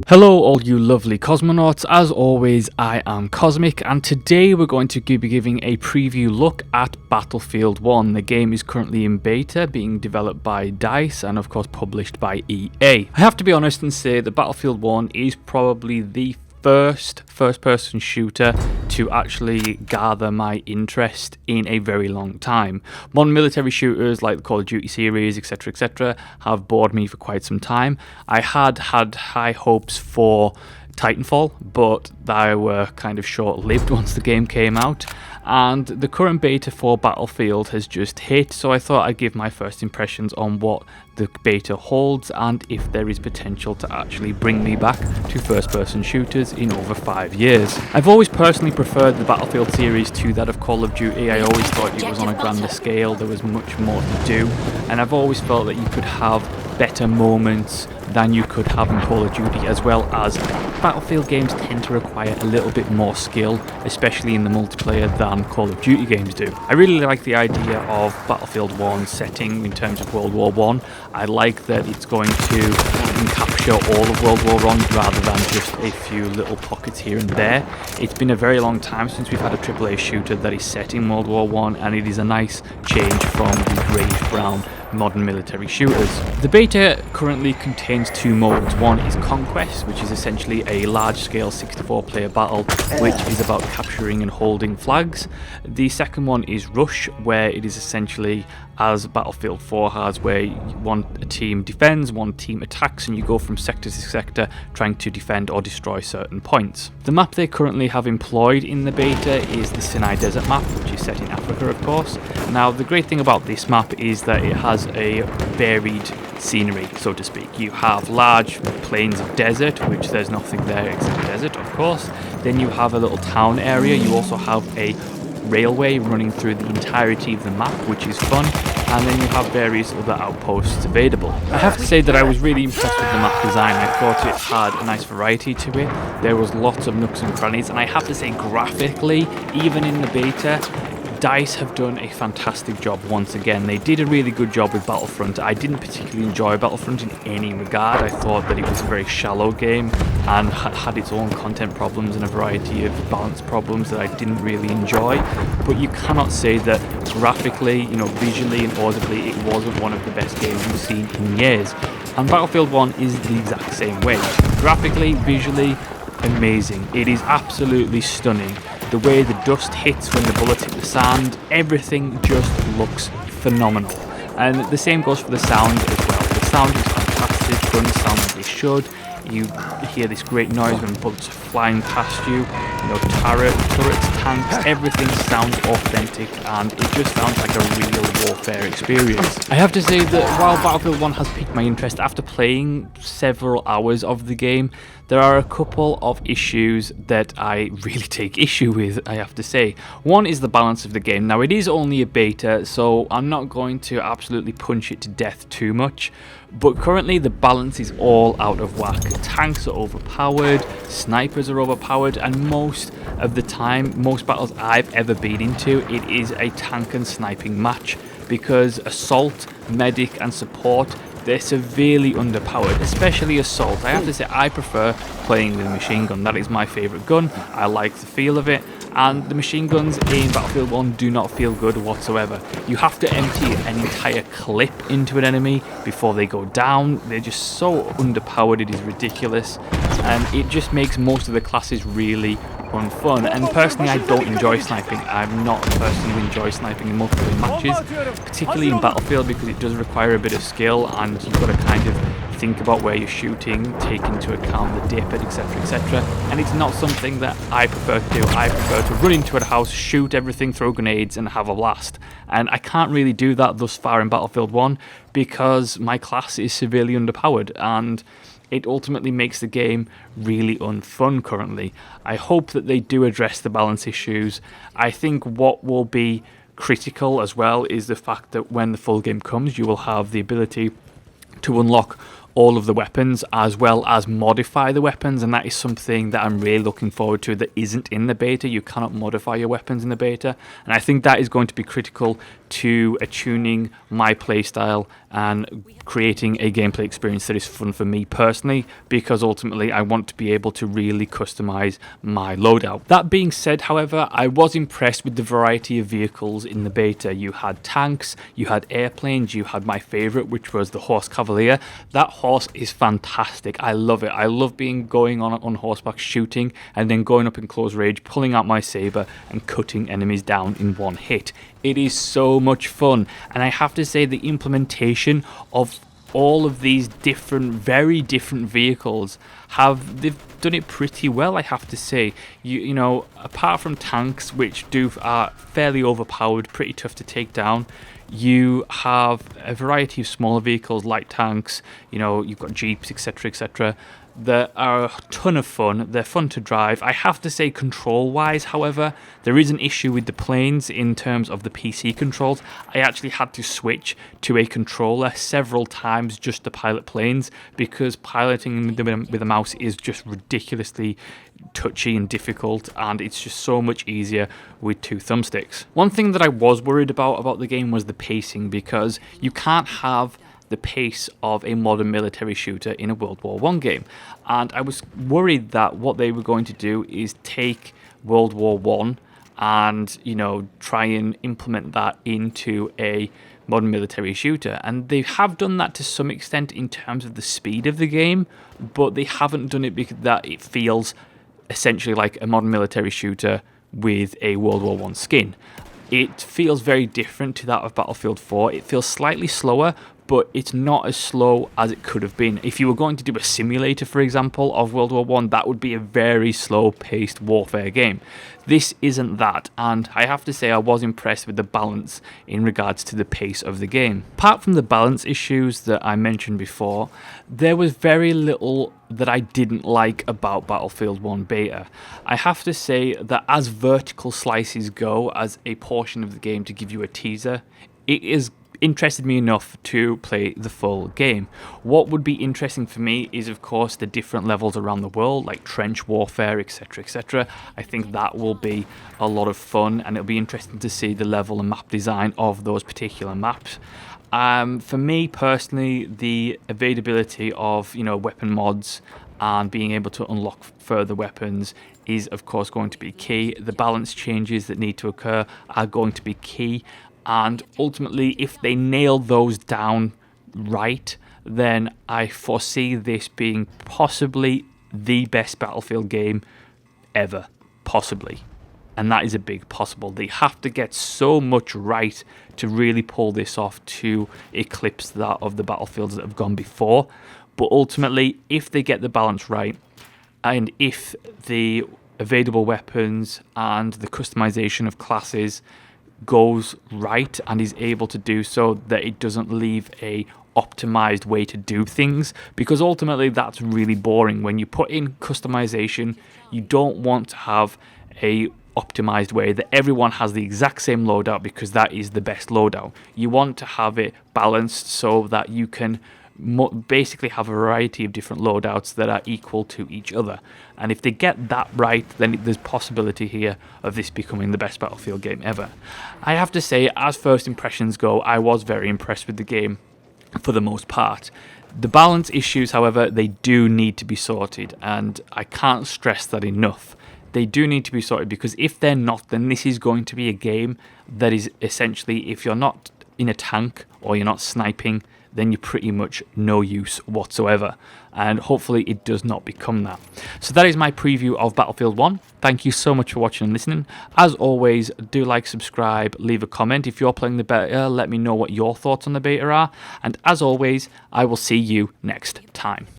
Hello all you lovely cosmonauts, as always I am Cosmic, and today we're going to be giving a preview look at Battlefield 1. The game is currently in beta, being developed by DICE and of course published by EA. I have to be honest and say that Battlefield 1 is probably the first-person shooter to actually gather my interest in a very long time. Modern military shooters like the Call of Duty series, etc., have bored me for quite some time. I had high hopes for Titanfall, but they were kind of short-lived once the game came out, and the current beta for Battlefield has just hit, so I thought I'd give my first impressions on what the beta holds and if there is potential to actually bring me back to first-person shooters in over 5 years. I've always personally preferred the Battlefield series to that of Call of Duty. I always thought it was on a grander scale, there was much more to do, and I've always felt that you could have better moments than you could have in Call of Duty, as well as Battlefield games tend to require a little bit more skill, especially in the multiplayer, than Call of Duty games do. I really like the idea of Battlefield 1 setting in terms of World War I. I like that it's going to capture all of World War I rather than just a few little pockets here and there. It's been a very long time since we've had a AAA shooter that is set in World War I, and it is a nice change from the greyish-brown modern military shooters. The beta currently contains two modes. One is Conquest, which is essentially a large-scale 64-player battle which is about capturing and holding flags. The second one is Rush, where it is essentially as Battlefield 4 has, where one team defends, one team attacks, and you go from sector to sector trying to defend or destroy certain points. The map they currently have employed in the beta is the Sinai Desert map, which is set in Africa, of course. Now, the great thing about this map is that it has a varied scenery, so to speak. You have large plains of desert, which there's nothing there except desert, of course. Then you have a little town area. You also have a railway running through the entirety of the map, which is fun, and then you have various other outposts available. I have to say that I was really impressed with the map design. I thought it had a nice variety to it. There was lots of nooks and crannies, and I have to say graphically, even in the beta, DICE have done a fantastic job once again. They did a really good job with Battlefront. I didn't particularly enjoy Battlefront in any regard. I thought that it was a very shallow game and had its own content problems and a variety of balance problems that I didn't really enjoy. But you cannot say that graphically, visually and audibly, it wasn't one of the best games we've seen in years. And Battlefield 1 is the exact same way. Graphically, visually, amazing. It is absolutely stunning. The way the dust hits when the bullets hit the sand, everything just looks phenomenal. And the same goes for the sound as well. The sound is fantastic, guns sound like they should. You hear this great noise when bullets are flying past you. Turrets, tanks, everything sounds authentic, and it just sounds like a real warfare experience. I have to say that while Battlefield 1 has piqued my interest after playing several hours of the game, there are a couple of issues that I really take issue with, I have to say. One is the balance of the game. Now, it is only a beta, so I'm not going to absolutely punch it to death too much, but currently the balance is all out of whack. Tanks are overpowered, snipers are overpowered, and most of the time, most battles I've ever been into, it is a tank and sniping match, because assault, medic and support, they're severely underpowered, especially assault. I have to say I prefer playing with a machine gun. That is my favourite gun. I like the feel of it, and the machine guns in Battlefield 1 do not feel good whatsoever. You have to empty an entire clip into an enemy before they go down. They're just so underpowered, it is ridiculous, and it just makes most of the classes really unfun. And personally, I don't enjoy sniping. I'm not a person who enjoys sniping in multiplayer matches, particularly in Battlefield, because it does require a bit of skill, and you've got to kind of think about where you're shooting, take into account the dip, etc., and it's not something that I prefer to do. I prefer to run into a house, shoot everything, throw grenades, and have a blast. And I can't really do that thus far in Battlefield 1 because my class is severely underpowered, and it ultimately makes the game really unfun currently. I hope that they do address the balance issues. I think what will be critical as well is the fact that when the full game comes, you will have the ability to unlock all of the weapons as well as modify the weapons, and that is something that I'm really looking forward to that isn't in the beta. You cannot modify your weapons in the beta, and I think that is going to be critical to attuning my playstyle and creating a gameplay experience that is fun for me personally, because ultimately I want to be able to really customize my loadout. That being said, however, I was impressed with the variety of vehicles in the beta. You had tanks, you had airplanes, you had my favorite, which was the horse cavalier. That horse is fantastic. I love it. I love going on horseback, shooting, and then going up in close range, pulling out my saber and cutting enemies down in one hit. It is so much fun, and I have to say the implementation of all of these very different vehicles they've done it pretty well, I have to say. You know, apart from tanks, which are fairly overpowered, pretty tough to take down, you have a variety of smaller vehicles like tanks. You know, you've got jeeps, etc., etc. That are a ton of fun. They're fun to drive. I have to say, control-wise, however, there is an issue with the planes in terms of the PC controls. I actually had to switch to a controller several times just to pilot planes, because piloting with a mouse is just ridiculously touchy and difficult, and it's just so much easier with two thumbsticks. One thing that I was worried about the game was the pacing, because you can't have the pace of a modern military shooter in a World War I game, and I was worried that what they were going to do is take World War I and, you know, try and implement that into a modern military shooter, and they have done that to some extent in terms of the speed of the game, but they haven't done it because that it feels essentially like a modern military shooter with a World War I skin. It feels very different to that of Battlefield 4. It feels slightly slower, but it's not as slow as it could have been. If you were going to do a simulator, for example, of World War I, that would be a very slow-paced warfare game. This isn't that, and I have to say I was impressed with the balance in regards to the pace of the game. Apart from the balance issues that I mentioned before, there was very little that I didn't like about Battlefield 1 beta. I have to say that as vertical slices go as a portion of the game to give you a teaser, it is interested me enough to play the full game. What would be interesting for me is, of course, the different levels around the world, like trench warfare, etc., etc. I think that will be a lot of fun, and it'll be interesting to see the level and map design of those particular maps. For me personally, the availability of, you know, weapon mods and being able to unlock further weapons is, of course, going to be key. The balance changes that need to occur are going to be key. And ultimately, if they nail those down right, then I foresee this being possibly the best Battlefield game ever. Possibly. And that is a big possible. They have to get so much right to really pull this off to eclipse that of the Battlefields that have gone before. But ultimately, if they get the balance right, and if the available weapons and the customization of classes goes right and is able to do so, that it doesn't leave a optimized way to do things, because ultimately that's really boring. When you put in customization, you don't want to have a optimized way that everyone has the exact same loadout because that is the best loadout. You want to have it balanced so that you can basically have a variety of different loadouts that are equal to each other, and if they get that right, then there's possibility here of this becoming the best Battlefield game ever. I have to say, as first impressions go, I was very impressed with the game for the most part. The balance issues, however, they do need to be sorted, and I can't stress that enough. They do need to be sorted, because if they're not, then this is going to be a game that is essentially, if you're not in a tank or you're not sniping, then you're pretty much no use whatsoever, and hopefully it does not become that. So that is my preview of Battlefield 1. Thank you so much for watching and listening. As always, do like, subscribe, leave a comment. If you're playing the beta, let me know what your thoughts on the beta are, and as always, I will see you next time.